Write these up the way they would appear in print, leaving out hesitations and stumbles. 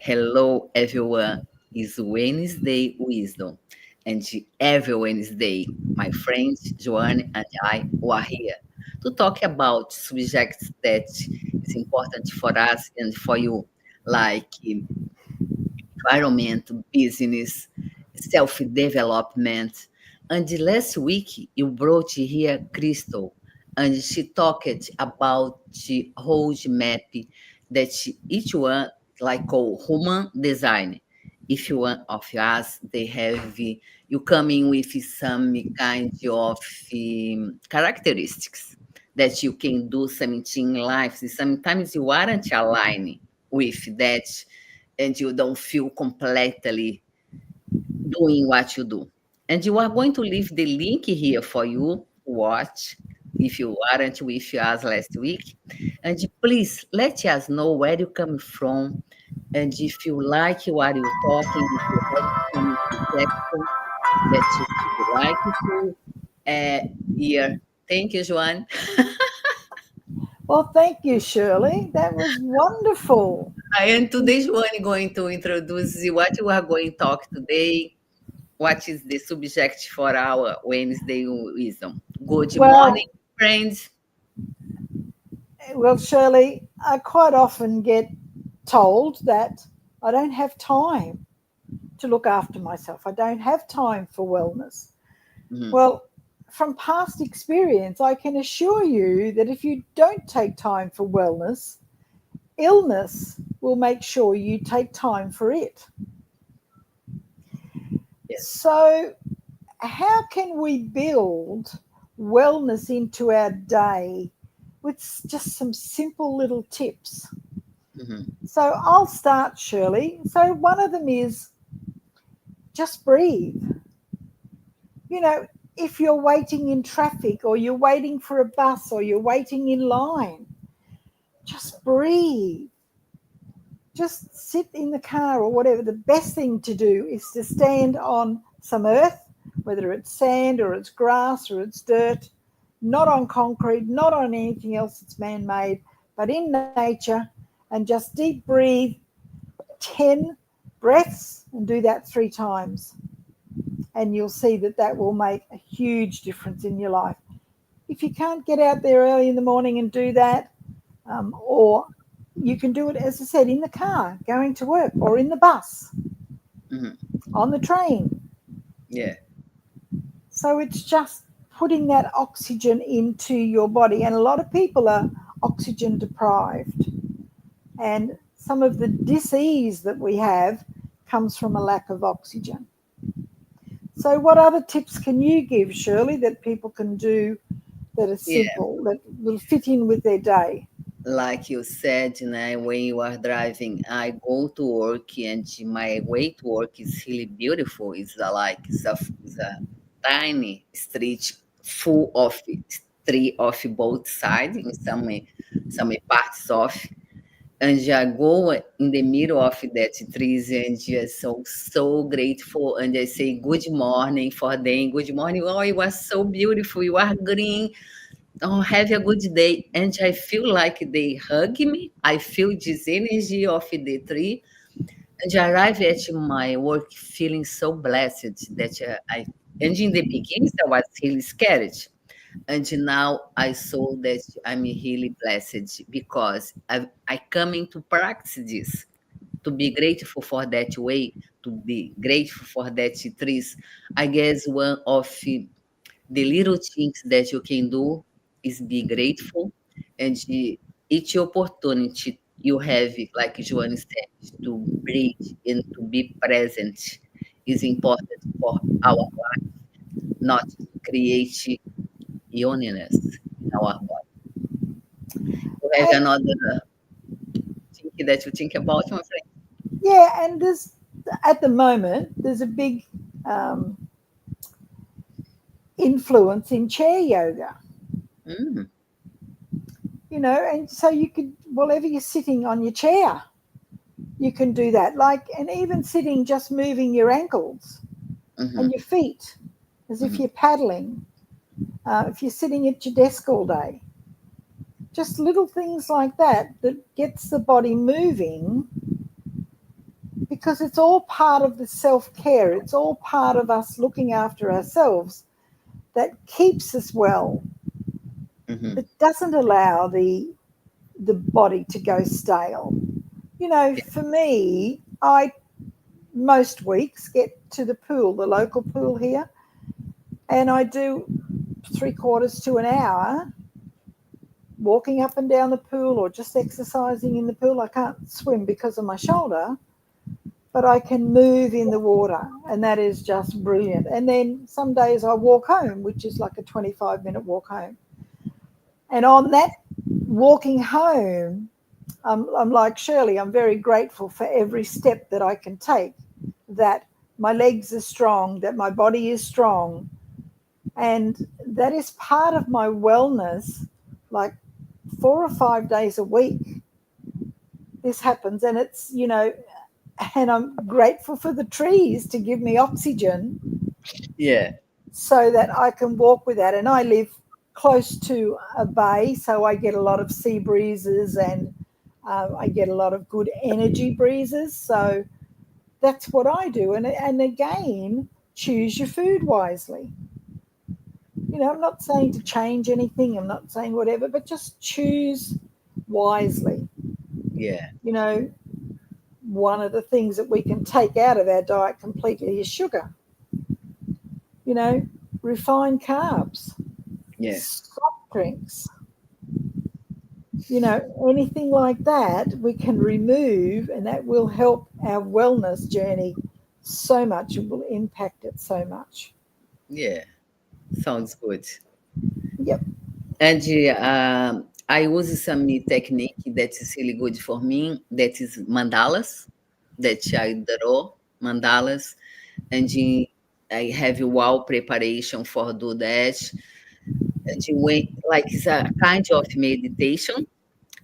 Hello, everyone. It's Wednesday Wisdom, and every Wednesday, my friends Joanne and I are here to talk about subjects that is important for us and for you, like environment, business, self-development. And last week, you brought here Crystal, and she talked about the roadmap that each one, like called human design. If one of us, they have you coming with some kind of characteristics that you can do something in life. Sometimes you aren't aligned with that and you don't feel completely doing what you do. And you are going to leave the link here for you to watch if you aren't with us last week. And please let us know where you come from. And if you like what you're talking, if you have some suggestion that you would like to hear. Thank you, Joanne. Well, thank you, Shirley. That was wonderful. And today's one going to introduce what we are going to talk today. What is the subject for our Wednesday wisdom? Good morning, Well, friends. Shirley, I quite often get told that I don't have time to look after myself. I don't have time for wellness. Mhm. Well, from past experience, I can assure you that if you don't take time for wellness, illness will make sure you take time for it. Yes. So, how can we build wellness into our day with just some simple little tips? Mhm. So I'll start, Shirley. So one of them is just breathe. You know, if you're waiting in traffic or you're waiting for a bus or you're waiting in line, just breathe. Just sit in the car or whatever. The best thing to do is to stand on some earth, whether it's sand or it's grass or it's dirt, not on concrete, not on anything else that's man made, but in nature, and just deep breathe 10 breaths and do that 3 times. And you'll see that that will make a huge difference in your life. If you can't get out there early in the morning and do that, or you can do it, as I said, in the car going to work or in the bus, Mhm. on the train. Yeah. So it's just putting that oxygen into your body. And a lot of people are oxygen deprived. And some of the disease that we have comes from a lack of oxygen. So, what other tips can you give, Shirley, that people can do that are Yeah. simple, that will fit in with their day? Like you said, when you are driving, I go to work and my way to work is really beautiful. It's a tiny street full of tree of both sides in some parts of. And I go in the middle of that trees and just so grateful. And I say good morning for them. Good morning. Oh, it was so beautiful. You are green. Oh, have a good day. And I feel like they hug me. I feel this energy of the tree. And I arrive at my work feeling so blessed that and in the beginning, I was really scared. And now I saw that I'm really blessed because I coming to practice this, to be grateful for that way, to be grateful for that trees. I guess one of the little things that you can do is be grateful and each opportunity you have, like Joanne said, to breathe and to be present is important for our life, not to create illness in our body. You have And another thing that you think about, my friend? yeah, and there's at the moment there's a big um, influence in chair yoga. Mm, And so you could, whatever you're sitting on your chair, you can do that. Like, and even sitting, just moving your ankles mhm, and your feet as if mhm. you're paddling. If you're sitting at your desk all day, just little things like that that gets the body moving because it's all part of the self care. It's all part of us looking after ourselves that keeps us well, Hmm. that doesn't allow the body to go stale. Yeah. For me, I most weeks get to the pool, the local pool here, and I do 3/4 to an hour walking up and down the pool or just exercising in the pool. I can't swim because of my shoulder, but I can move in the water, and that is just brilliant. And then some days I walk home, which is like a 25-minute walk home. And on that walking home, I'm like Shirley, I'm very grateful for every step that I can take, that my legs are strong, that my body is strong. And that is part of my wellness, like 4 or 5 days a week. This happens, and and I'm grateful for the trees to give me oxygen Yeah. so that I can walk with that. And I live close to a bay, so I get a lot of sea breezes and I get a lot of good energy breezes. So that's what I do. And again, choose your food wisely. I'm not saying to change anything, I'm not saying whatever, but just choose wisely. Yeah. You know, one of the things that we can take out of our diet completely is sugar, you know, refined carbs, Yeah. soft drinks, anything like that we can remove, and that will help our wellness journey so much. It will impact it so much. Yeah. Sounds good. Yep. And I use some technique that is really good for me. That is mandalas. That I draw mandalas, and I have wow preparation for do that. And when like it's a kind of meditation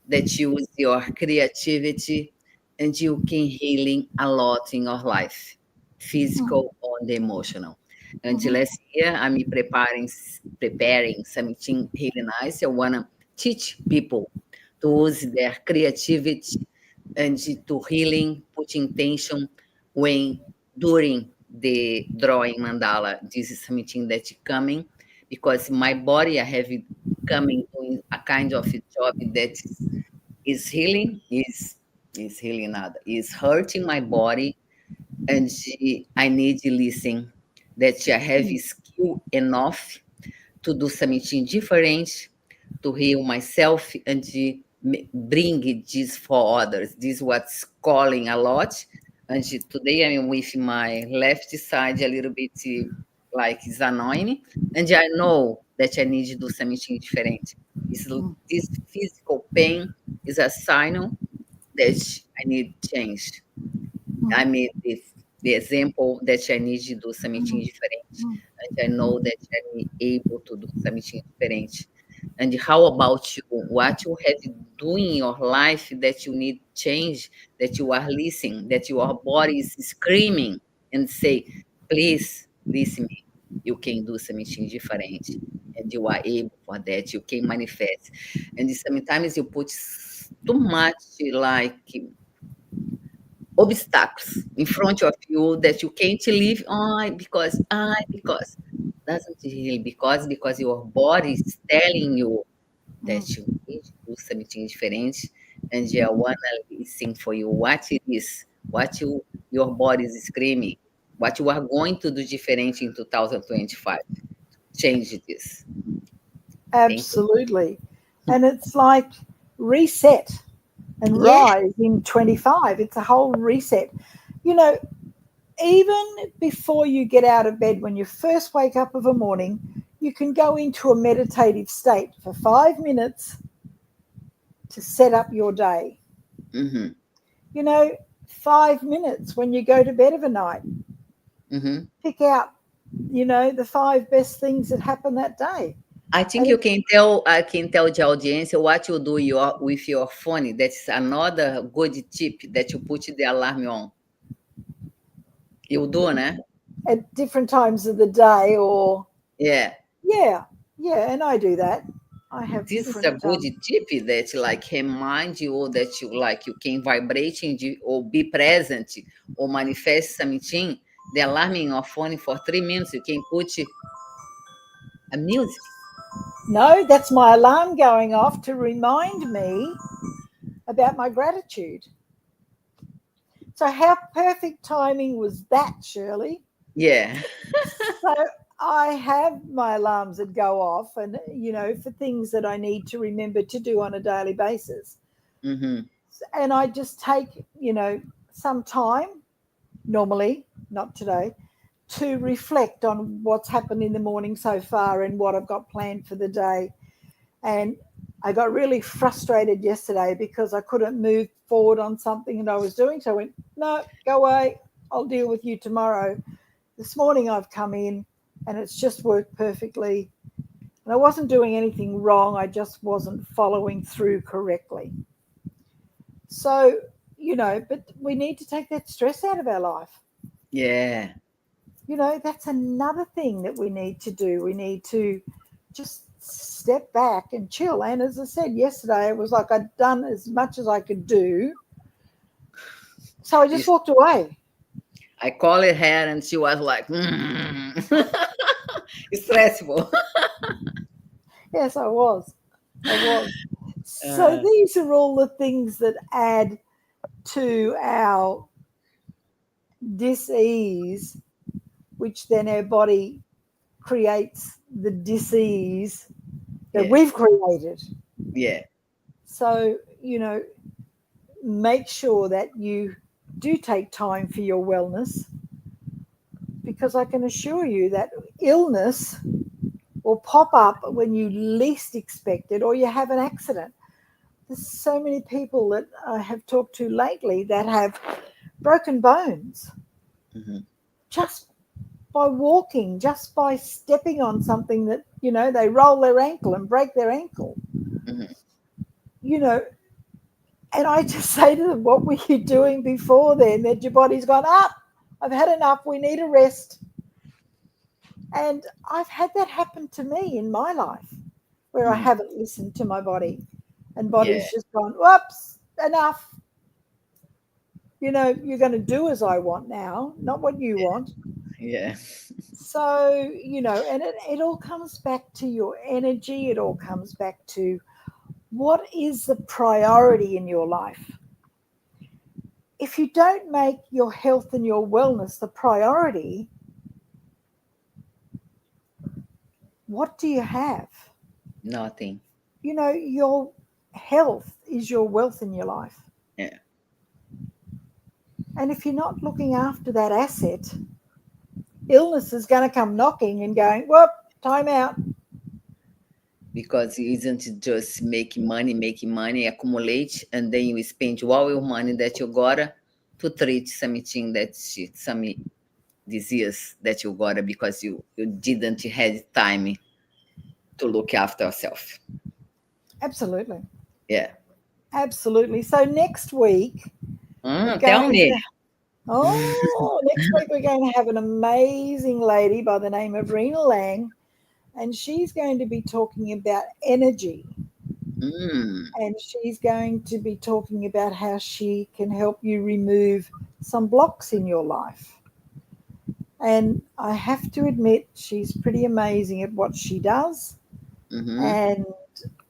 that use your creativity, and you can healing a lot in your life, Mm-hmm. physical and emotional. And Mm-hmm. last year, I'm preparing something really nice. I wanna teach people to use their creativity and to healing, put intention when during the drawing mandala. This is something that's coming because my body I have it coming doing a kind of a job that is healing, is healing nada, is hurting my body, and I need to listen that I have skill enough to do something different, to heal myself and to bring this for others. This is what's calling a lot. And today I'm with my left side a little bit like it's annoying, and I know that I need to do something different. This physical pain is a sign that I need change. I Mm-hmm. made the example that I need to do something different, and I know that I'm able to do something different. And how about you? What you have doing in your life that you need change, that you are listening, that your body is screaming and say, please listen me. You can do something different, and you are able for that. You can manifest. And sometimes you put too much like obstacles in front of you that you can't live on because doesn't heal because your body is telling you that you need to do something different, and you wanna listen for you what it is, what your body is screaming, what you are going to do different in 2025. Change this. Thank you. Absolutely. And it's like reset and Yeah. rise in 25. It's a whole reset. You know, even before you get out of bed, when you first wake up of a morning, you can go into a meditative state for 5 minutes to set up your day. Mm-hmm. You know, 5 minutes when you go to bed of a night, Mm-hmm. pick out, the five best things that happened that day. I think And you can tell. I can tell the audience what you do with your phone. That's another good tip that you put the alarm on. You do, né? at different times of the day, or Yeah. yeah, yeah, and I do that. I have This is a different. good tip that like remind you that you like you can vibrate or be present or manifest something. The alarm in your phone for 3 minutes, you can put a music. No, that's my alarm going off to remind me about my gratitude. So, how perfect timing was that, Shirley? Yeah. So, I have my alarms that go off, and for things that I need to remember to do on a daily basis. Mm-hmm. And I just take, some time, normally, not today, to reflect on what's happened in the morning so far and what I've got planned for the day. And I got really frustrated yesterday because I couldn't move forward on something that I was doing. So I went, no, go away. I'll deal with you tomorrow. This morning I've come in and it's just worked perfectly. And I wasn't doing anything wrong. I just wasn't following through correctly. So, but we need to take that stress out of our life. Yeah. That's another thing that we need to do. We need to just step back and chill. And as I said yesterday, it was like I'd done as much as I could do. So I just It's, walked away. I called her and she was like, it's stressful. Yes, I was. I was. So Uh, these are all the things that add to our dis-ease, which then our body creates the dis-ease that yeah. we've created. Yeah. So, make sure that you do take time for your wellness, because I can assure you that illness will pop up when you least expect it, or you have an accident. There's so many people that I have talked to lately that have broken bones Mm-hmm. just by walking, just by stepping on something that, they roll their ankle and break their ankle. Mm-hmm. You know, And I just say to them, what were you doing before then that your body's gone up? I've had enough. We need a rest. And I've had that happen to me in my life where I Mm-hmm. haven't listened to my body, and Yeah. body's just gone, whoops, enough. You're going to do as I want now, not what you want. Yeah. So, and it all comes back to your energy. It all comes back to what is the priority in your life. If you don't make your health and your wellness the priority, what do you have? Nothing. Your health is your wealth in your life. Yeah. And if you're not looking after that asset, illness is going to come knocking and going, whoop, time out. Because it isn't just making money, accumulate, and then you spend all your money that you got to treat something some disease that you got because you didn't have time to look after yourself. Absolutely. Yeah. Absolutely. So next week, we're Tell going me. to, next week we're going to have an amazing lady by the name of Rena Lang, and she's going to be talking about energy. Mm, And she's going to be talking about how she can help you remove some blocks in your life. And I have to admit, she's pretty amazing at what she does. mm-hmm. And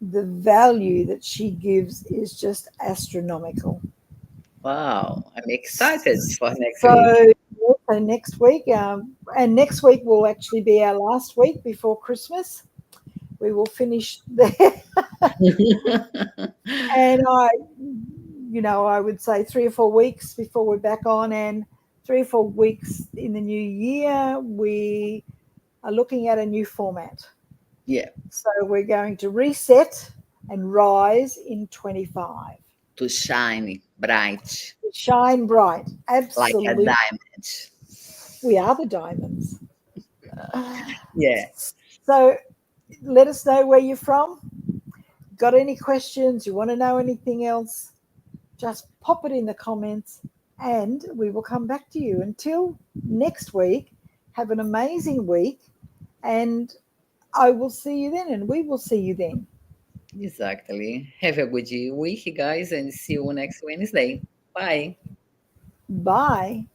the value that she gives is just astronomical. Wow. I'm excited for next week. So, next week, and next week will actually be our last week before Christmas. We will finish there. And I would say 3 or 4 weeks before we're back on, and 3 or 4 weeks in the new year, we are looking at a new format. Yeah. So we're going to reset and rise in 25. To shine bright Shine bright. like a Absolutely. diamond. We are the diamonds. Yeah. So let us know where you're from. Got any questions? You want to know anything else? Just pop it in the comments and we will come back to you. Until next week, have an amazing week, and I will see you then, and we will see you then. Exactly. Have a good week, guys, and see you next Wednesday. Bye. Bye.